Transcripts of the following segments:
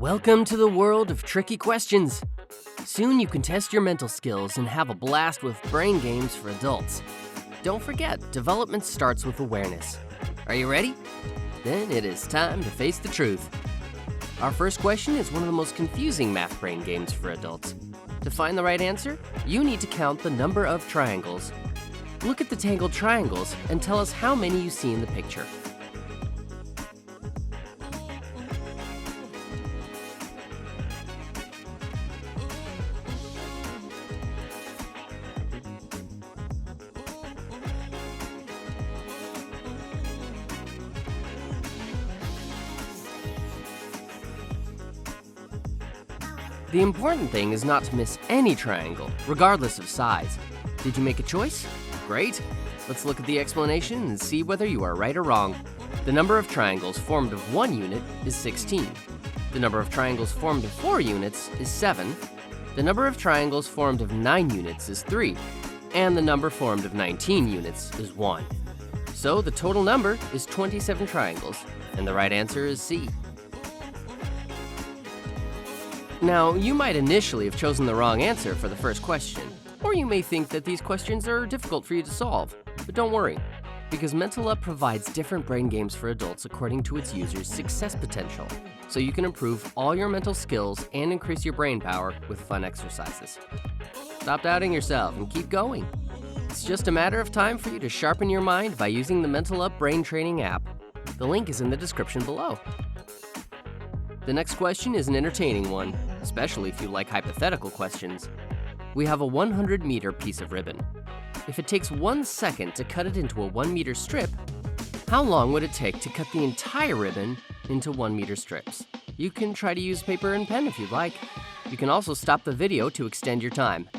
Welcome to the world of tricky questions. Soon you can test your mental skills and have a blast with brain games for adults. Don't forget, development starts with awareness. Are you ready? Then it is time to face the truth. Our first question is one of the most confusing math brain games for adults. To find the right answer, you need to count the number of triangles. Look at the tangled triangles and tell us how many you see in the picture. The important thing is not to miss any triangle, regardless of size. Did you make a choice? Great! Let's look at the explanation and see whether you are right or wrong. The number of triangles formed of 1 unit is 16. The number of triangles formed of 4 units is 7. The number of triangles formed of 9 units is 3. And the number formed of 19 units is 1. So the total number is 27 triangles, and the right answer is C. Now, you might initially have chosen the wrong answer for the first question, or you may think that these questions are difficult for you to solve. But don't worry, because MentalUP provides different brain games for adults according to its users' success potential, so you can improve all your mental skills and increase your brain power with fun exercises. Stop doubting yourself and keep going. It's just a matter of time for you to sharpen your mind by using the MentalUP Brain Training app. The link is in the description below. The next question is an entertaining one, especially if you like hypothetical questions. We have a 100-meter piece of ribbon. If it takes 1 second to cut it into a 1-meter strip, how long would it take to cut the entire ribbon into 1-meter strips? You can try to use paper and pen if you'd like. You can also stop the video to extend your time.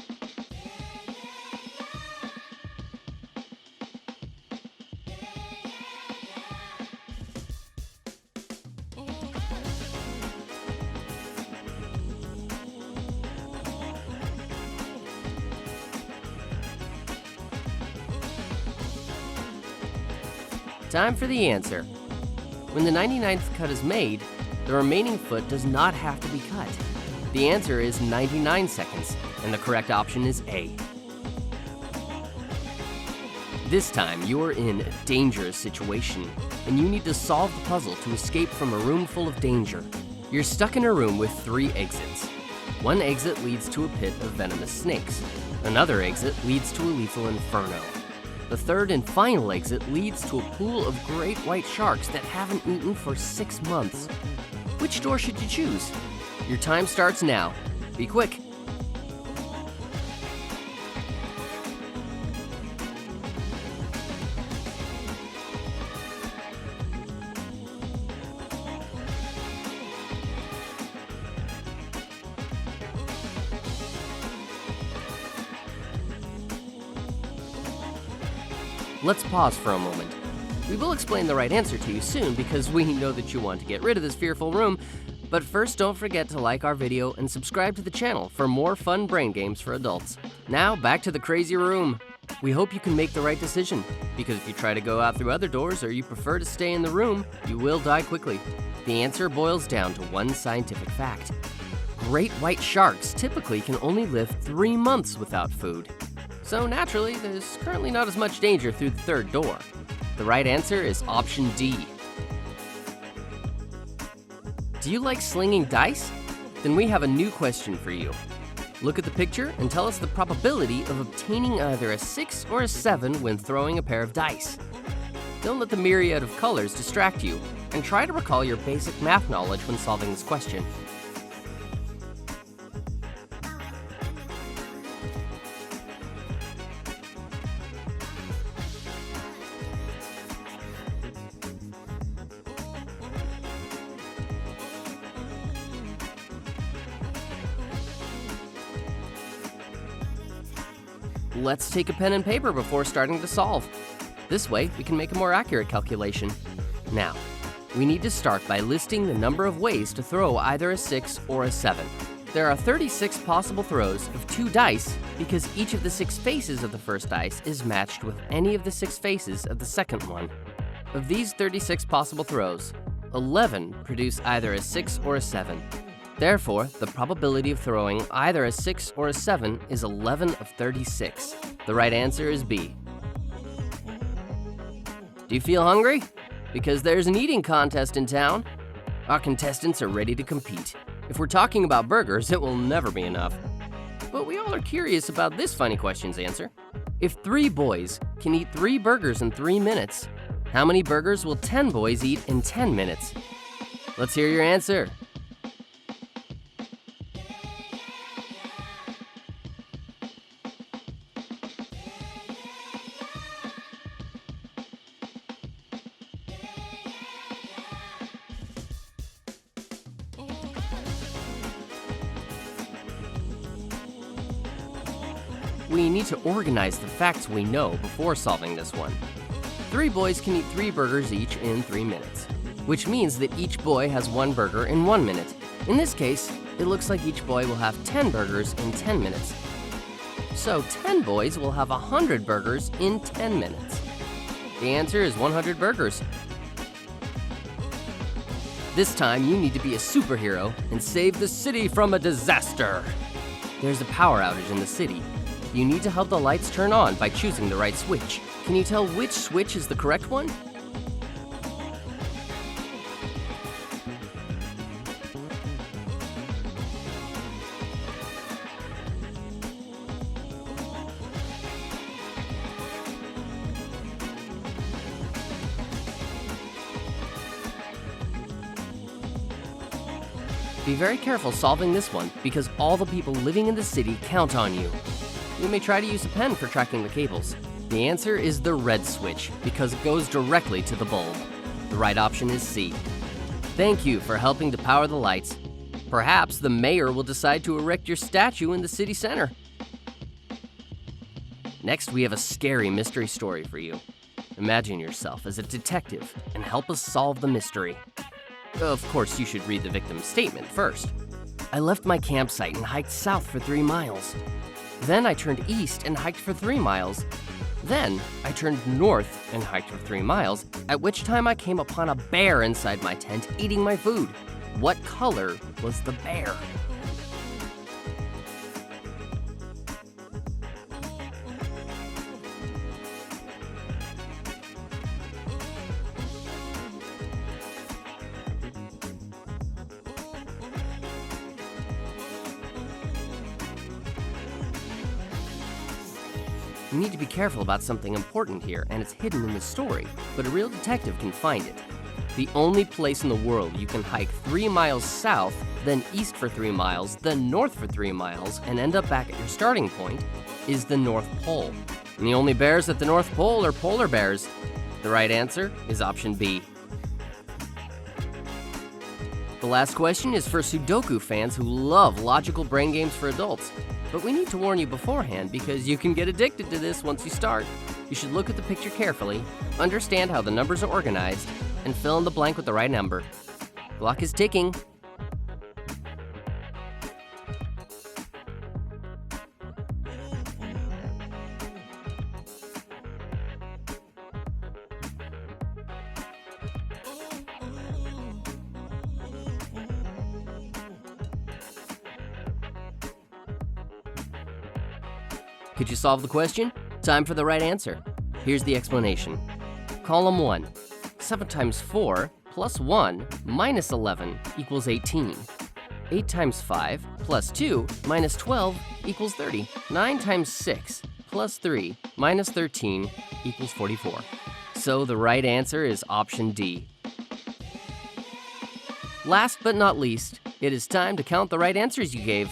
Time for the answer. When the 99th cut is made, the remaining foot does not have to be cut. The answer is 99 seconds, and the correct option is A. This time, you are in a dangerous situation, and you need to solve the puzzle to escape from a room full of danger. You're stuck in a room with 3 exits. One exit leads to a pit of venomous snakes. Another exit leads to a lethal inferno. The third and final exit leads to a pool of great white sharks that haven't eaten for 6 months. Which door should you choose? Your time starts now. Be quick. Let's pause for a moment. We will explain the right answer to you soon because we know that you want to get rid of this fearful room. But first, don't forget to like our video and subscribe to the channel for more fun brain games for adults. Now, back to the crazy room. We hope you can make the right decision, because if you try to go out through other doors or you prefer to stay in the room, you will die quickly. The answer boils down to one scientific fact. Great white sharks typically can only live 3 months without food. So naturally, there's currently not as much danger through the third door. The right answer is option D. Do you like slinging dice? Then we have a new question for you. Look at the picture and tell us the probability of obtaining either a 6 or a 7 when throwing a pair of dice. Don't let the myriad of colors distract you, and try to recall your basic math knowledge when solving this question. Let's take a pen and paper before starting to solve. This way, we can make a more accurate calculation. Now, we need to start by listing the number of ways to throw either a 6 or a 7. There are 36 possible throws of 2 dice because each of the 6 faces of the first dice is matched with any of the 6 faces of the second one. Of these 36 possible throws, 11 produce either a 6 or a 7. Therefore, the probability of throwing either a 6 or a 7 is 11 of 36. The right answer is B. Do you feel hungry? Because there's an eating contest in town. Our contestants are ready to compete. If we're talking about burgers, it will never be enough. But we all are curious about this funny question's answer. If 3 boys can eat 3 burgers in 3 minutes, how many burgers will 10 boys eat in 10 minutes? Let's hear your answer. We need to organize the facts we know before solving this one. 3 boys can eat 3 burgers each in 3 minutes, which means that each boy has 1 burger in 1 minute. In this case, it looks like each boy will have 10 burgers in 10 minutes. So 10 boys will have 100 burgers in 10 minutes. The answer is 100 burgers. This time, you need to be a superhero and save the city from a disaster. There's a power outage in the city. You need to help the lights turn on by choosing the right switch. Can you tell which switch is the correct one? Be very careful solving this one because all the people living in the city count on you. You may try to use a pen for tracking the cables. The answer is the red switch because it goes directly to the bulb. The right option is C. Thank you for helping to power the lights. Perhaps the mayor will decide to erect your statue in the city center. Next, we have a scary mystery story for you. Imagine yourself as a detective and help us solve the mystery. Of course, you should read the victim's statement first. I left my campsite and hiked south for 3 miles. Then I turned east and hiked for 3 miles. Then I turned north and hiked for 3 miles, at which time I came upon a bear inside my tent eating my food. What color was the bear? You need to be careful about something important here, and it's hidden in the story, but a real detective can find it. The only place in the world you can hike 3 miles south, then east for 3 miles, then north for 3 miles, and end up back at your starting point is the North Pole. And the only bears at the North Pole are polar bears. The right answer is option B. The last question is for Sudoku fans who love logical brain games for adults. But we need to warn you beforehand because you can get addicted to this once you start. You should look at the picture carefully, understand how the numbers are organized, and fill in the blank with the right number. Clock is ticking. Could you solve the question? Time for the right answer. Here's the explanation. Column 1. 7 times 4 plus 1 minus 11 equals 18. 8 times 5 plus 2 minus 12 equals 30. 9 times 6 plus 3 minus 13 equals 44. So the right answer is option D. Last but not least, it is time to count the right answers you gave.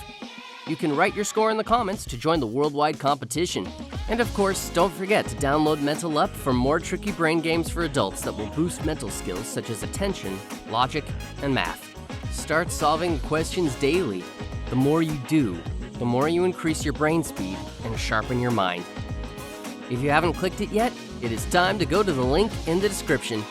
You can write your score in the comments to join the worldwide competition. And of course, don't forget to download MentalUP for more tricky brain games for adults that will boost mental skills such as attention, logic, and math. Start solving questions daily. The more you do, the more you increase your brain speed and sharpen your mind. If you haven't clicked it yet, it is time to go to the link in the description